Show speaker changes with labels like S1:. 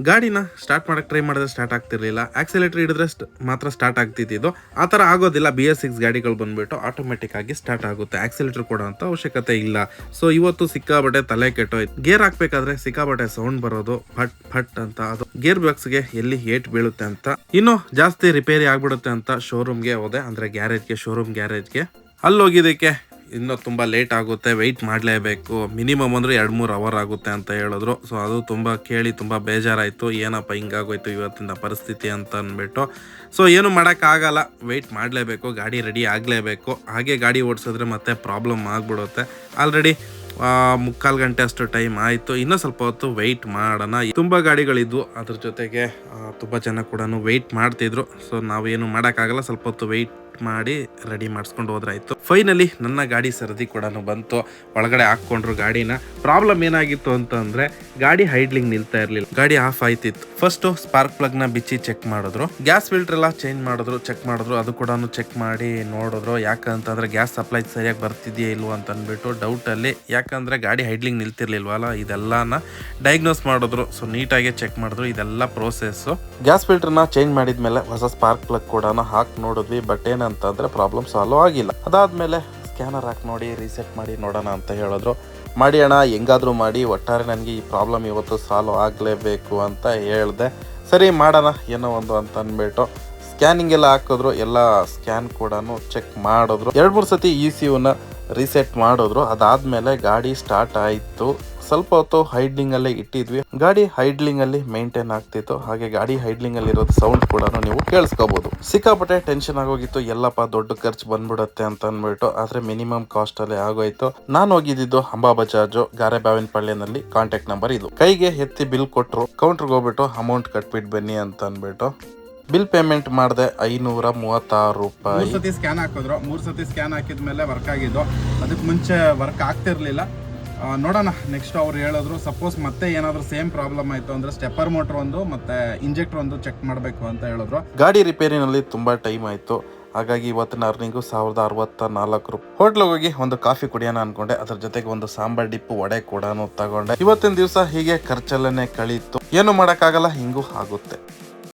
S1: ಗಾಡಿನ ಸ್ಟಾರ್ಟ್ ಮಾಡಕ್ಕೆ ಟ್ರೈ ಮಾಡಿದ್ರೆ ಸ್ಟಾರ್ಟ್ ಆಗ್ತಿರ್ಲಿಲ್ಲ. ಆಕ್ಸಿಲೇಟರ್ ಹಿಡಿದ್ರೆ ಮಾತ್ರ ಸ್ಟಾರ್ಟ್ ಆಗ್ತಿದ್ದು. ಆ ಥರ ಆಗೋದಿಲ್ಲ. BS6 ಗಾಡಿಗಳು ಬಂದ್ಬಿಟ್ಟು ಆಟೋಮೆಟಿಕ್ ಆಗಿ ಸ್ಟಾರ್ಟ್ ಆಗುತ್ತೆ, ಆಕ್ಸಿಲೇಟರ್ ಕೊಡೋ ಅಂತ ಅವಶ್ಯಕತೆ ಇಲ್ಲ. ಸೊ ಇವತ್ತು ಸಿಕ್ಕಾಬಟ್ಟೆ ತಲೆ ಕೆಟ್ಟೋಯ್ತು. ಗೇರ್ ಹಾಕ್ಬೇಕಾದ್ರೆ ಸಿಕ್ಕಾಬಟ್ಟೆ ಸೌಂಡ್ ಬರೋದು, ಫಟ್ ಫಟ್ ಅಂತ. ಅದು ಗೇರ್ ಬಾಕ್ಸ್ಗೆ ಎಲ್ಲಿ ಏಟ್ ಬೀಳುತ್ತೆ ಅಂತ, ಇನ್ನು ಜಾಸ್ತಿ ರಿಪೇರಿ ಆಗ್ಬಿಡುತ್ತೆ ಅಂತ ಶೋರೂಮ್ಗೆ ಹೋದೆ, ಅಂದ್ರೆ ಗ್ಯಾರೇಜ್ಗೆ, ಶೋರೂಮ್ ಗ್ಯಾರೇಜ್ಗೆ. ಅಲ್ಲಿ ಹೋಗಿದ್ದಕ್ಕೆ ಇನ್ನೂ ತುಂಬ ಲೇಟ್ ಆಗುತ್ತೆ, ವೆಯ್ಟ್ ಮಾಡಲೇಬೇಕು, ಮಿನಿಮಮ್ ಅಂದರೆ 2-3 ಅವರ್ ಆಗುತ್ತೆ ಅಂತ ಹೇಳಿದ್ರು. ಸೊ ಅದು ತುಂಬ ಕೇಳಿ ತುಂಬ ಬೇಜಾರಾಯಿತು. ಏನಪ್ಪ ಹಿಂಗಾಗೋಯ್ತು ಇವತ್ತಿನ ಪರಿಸ್ಥಿತಿ ಅಂತ ಅಂದ್ಬಿಟ್ಟು. ಸೊ ಏನು ಮಾಡೋಕ್ಕಾಗಲ್ಲ, ವೆಯ್ಟ್ ಮಾಡಲೇಬೇಕು, ಗಾಡಿ ರೆಡಿ ಆಗಲೇಬೇಕು. ಹಾಗೆ ಗಾಡಿ ಓಡಿಸಿದ್ರೆ ಮತ್ತೆ ಪ್ರಾಬ್ಲಮ್ ಆಗಿಬಿಡುತ್ತೆ. ಆಲ್ರೆಡಿ 3/4 ಗಂಟೆ ಅಷ್ಟು ಟೈಮ್ ಆಯಿತು. ಇನ್ನೂ ಸ್ವಲ್ಪ ಹೊತ್ತು ವೆಯ್ಟ್ ಮಾಡೋಣ. ತುಂಬ ಗಾಡಿಗಳಿದ್ವು, ಅದ್ರ ಜೊತೆಗೆ ತುಂಬ ಜನ ಕೂಡ ವೆಯ್ಟ್ ಮಾಡ್ತಿದ್ರು. ಸೊ ನಾವೇನು ಮಾಡೋಕ್ಕಾಗಲ್ಲ, ಸ್ವಲ್ಪ ಹೊತ್ತು ವೆಯ್ಟ್ ಮಾಡಿ ರೆಡಿ ಮಾಡಿಸ್ಕೊಂಡು ಹೋದ್ರಾಯ್ತು. ಫೈನಲಿ ನನ್ನ ಗಾಡಿ ಸರದಿ ಕೂಡ ಬಂತು. ಒಳಗಡೆ ಹಾಕ್ಕೊಂಡ್ರು ಗಾಡಿನ. ಪ್ರಾಬ್ಲಮ್ ಏನಾಗಿತ್ತು ಅಂತಂದ್ರೆ ಗಾಡಿ ಹೈಡ್ಲಿಂಗ್ ನಿಲ್ತಾ ಇರಲಿಲ್ಲ, ಗಾಡಿ ಆಫ್ ಆಯ್ತಿತ್ತು. ಫಸ್ಟ್ ಸ್ಪಾರ್ಕ್ ಪ್ಲಗ್ ನ ಬಿಚ್ಚಿ ಚೆಕ್ ಮಾಡಿದ್ರು, ಗ್ಯಾಸ್ ಫಿಲ್ಟರ್ ಎಲ್ಲ ಚೇಂಜ್ ಮಾಡಿದ್ರು, ಚೆಕ್ ಮಾಡಿದ್ರು. ಅದು ಕೂಡ ಚೆಕ್ ಮಾಡಿ ನೋಡಿದ್ರು. ಯಾಕಂತಂದ್ರೆ ಗ್ಯಾಸ್ ಸಪ್ಲೈ ಸರಿಯಾಗಿ ಬರ್ತಿದೆಯಾ ಇಲ್ವಾ ಅಂತ ಅಂದ್ಬಿಟ್ಟು ಡೌಟ್ ಅಲ್ಲಿ. ಯಾಕಂದ್ರೆ ಗಾಡಿ ಹೈಡ್ಲಿಂಗ್ ನಿಲ್ತಿರ್ಲಿಲ್ವಲ್ಲ, ಇದೆಲ್ಲಾನ ಡಯಾಗ್ನೋಸ್ ಮಾಡಿದ್ರು. ಸೊ ನೀಟಾಗಿ ಚೆಕ್ ಮಾಡಿದ್ರು. ಇದೆಲ್ಲ ಪ್ರೋಸೆಸ್. ಗ್ಯಾಸ್ ಫಿಲ್ಟರ್ನ ಚೇಂಜ್ ಮಾಡಿದ್ಮೇಲೆ ಹೊಸ ಸ್ಪಾರ್ಕ್ ಪ್ಲಗ್ ಕೂಡ ಹಾಕಿ ನೋಡಿದ್ವಿ. ಬಟ್ ಏನಂತಂದ್ರೆ ಪ್ರಾಬ್ಲಮ್ ಸಾಲ್ವ್ ಆಗಿಲ್ಲ. ಅದಾದ್ಮೇಲೆ ಸ್ಕ್ಯಾನರ್ ಹಾಕಿ ನೋಡಿ ರೀಸೆಟ್ ಮಾಡಿ ನೋಡೋಣ ಅಂತ ಹೇಳಿದ್ರು. ಮಾಡಿ ಅಣ್ಣ, ಹೆಂಗಾದ್ರೂ ಮಾಡಿ, ಒಟ್ಟಾರೆ ನನಗೆ ಈ ಪ್ರಾಬ್ಲಮ್ ಇವತ್ತು ಸಾಲ್ವ್ ಆಗಲೇಬೇಕು ಅಂತ ಹೇಳಿದೆ. ಸರಿ ಮಾಡೋಣ ಏನೋ ಒಂದು ಅಂತ ಅಂದ್ಬಿಟ್ಟು ಸ್ಕ್ಯಾನಿಂಗ್ ಎಲ್ಲ ಹಾಕಿದ್ರು. ಎಲ್ಲ ಸ್ಕ್ಯಾನ್ ಕೂಡ ಚೆಕ್ ಮಾಡಿದ್ರು. 2-3 ಸತಿ ECUನ ರೀಸೆಟ್ ಮಾಡಿದ್ರು. ಅದಾದ್ಮೇಲೆ ಗಾಡಿ ಸ್ಟಾರ್ಟ್ ಆಯಿತು. ಸ್ವಲ್ಪ ಹೊತ್ತು ಹೈಡ್ಲಿಂಗ್ ಅಲ್ಲೇ ಇಟ್ಟಿದ್ವಿ. ಗಾಡಿ ಹೈಡ್ಲಿಂಗ್ ಅಲ್ಲಿ ಮೇಂಟೈನ್ ಆಗ್ತಿತ್ತು. ಹಾಗೆ ಗಾಡಿ ಹೈಡ್ಲಿಂಗ್ ಅಲ್ಲಿ ಇರೋದು ಸೌಂಡ್ ಕೂಡ ನೀವು ಕೇಳಿಸ್ಕೋಬಹುದು. ಸಿಕ್ಕಾಪಟ್ಟೆ ಟೆನ್ಷನ್ ಆಗೋಗಿತ್ತು. ಎಲ್ಲಪ್ಪ ದೊಡ್ಡ ಖರ್ಚು ಬಂದ್ಬಿಡತ್ತೆ ಅಂತ ಅಂದ್ಬಿಟ್ಟು. ಆದ್ರೆ ಮಿನಿಮಮ್ ಕಾಸ್ಟ್ ಅಲ್ಲಿ ಆಗೋಯ್ತು. ನಾನು ಹೋಗಿದ್ದು ಅಂಬಾ ಬಜಾಜ್, ಗಾರೆಬಾವಿನಪಳ್ಳಿನಲ್ಲಿ. ಕಾಂಟ್ಯಾಕ್ಟ್ ನಂಬರ್ ಇದು. ಕೈಗೆ ಎತ್ತಿ ಬಿಲ್ ಕೊಟ್ರು. ಕೌಂಟರ್ಗೆ ಹೋಗ್ಬಿಟ್ಟು ಅಮೌಂಟ್ ಕಟ್ಬಿಟ್ಟು ಬನ್ನಿ ಅಂತ ಅಂದ್ಬಿಟ್ಟು ಬಿಲ್ ಪೇಮೆಂಟ್ ಮಾಡಿದೆ 536 ರೂಪಾಯಿ.
S2: 3 ಸತಿ ಸ್ಕ್ಯಾನ್ ಹಾಕಿದ್ರು. 3 ಸತಿ ಸ್ಕ್ಯಾನ್ ಹಾಕಿದ್ಮೇಲೆ ವರ್ಕ್ ಆಗಿದ್ದು. ಅದಕ್ಕೆ ಮುಂಚೆ ವರ್ಕ್ ಆಗ್ತಿರ್ಲಿಲ್ಲ. ನೋಡೋಣ ನೆಕ್ಸ್ಟ್ ಅವ್ರು ಹೇಳಿದ್ರು. ಸಪೋಸ್ ಮತ್ತೆ ಏನಾದರೂ ಸೇಮ್ ಪ್ರಾಬ್ಲಮ್ ಆಯಿತು ಅಂದರೆ ಸ್ಟೆಪ್ಪರ್ ಮೋಟ್ರ್ ಒಂದು ಮತ್ತೆ ಇಂಜೆಕ್ಟರ್ ಒಂದು ಚೆಕ್ ಮಾಡಬೇಕು ಅಂತ ಹೇಳಿದ್ರು.
S1: ಗಾಡಿ ರಿಪೇರಿನಲ್ಲಿ ತುಂಬ ಟೈಮ್ ಆಯಿತು. ಹಾಗಾಗಿ ಇವತ್ತಿನ ಅರ್ನಿಂಗು 1064 ರೂಪಾಯಿ. ಹೋಟ್ಲಿಗೆ ಹೋಗಿ ಒಂದು ಕಾಫಿ ಕುಡಿಯೋಣ ಅನ್ಕೊಂಡೆ. ಅದ್ರ ಜೊತೆಗೆ ಒಂದು ಸಾಂಬಾರ್ ಡಿಪ್ಪು ವಡೆ ಕೂಡ ತಗೊಂಡೆ. ಇವತ್ತಿನ ದಿವಸ ಹೀಗೆ ಖರ್ಚಲ್ಲೇ ಕಳೀತು. ಏನು ಮಾಡೋಕ್ಕಾಗಲ್ಲ, ಹಿಂಗೂ ಆಗುತ್ತೆ.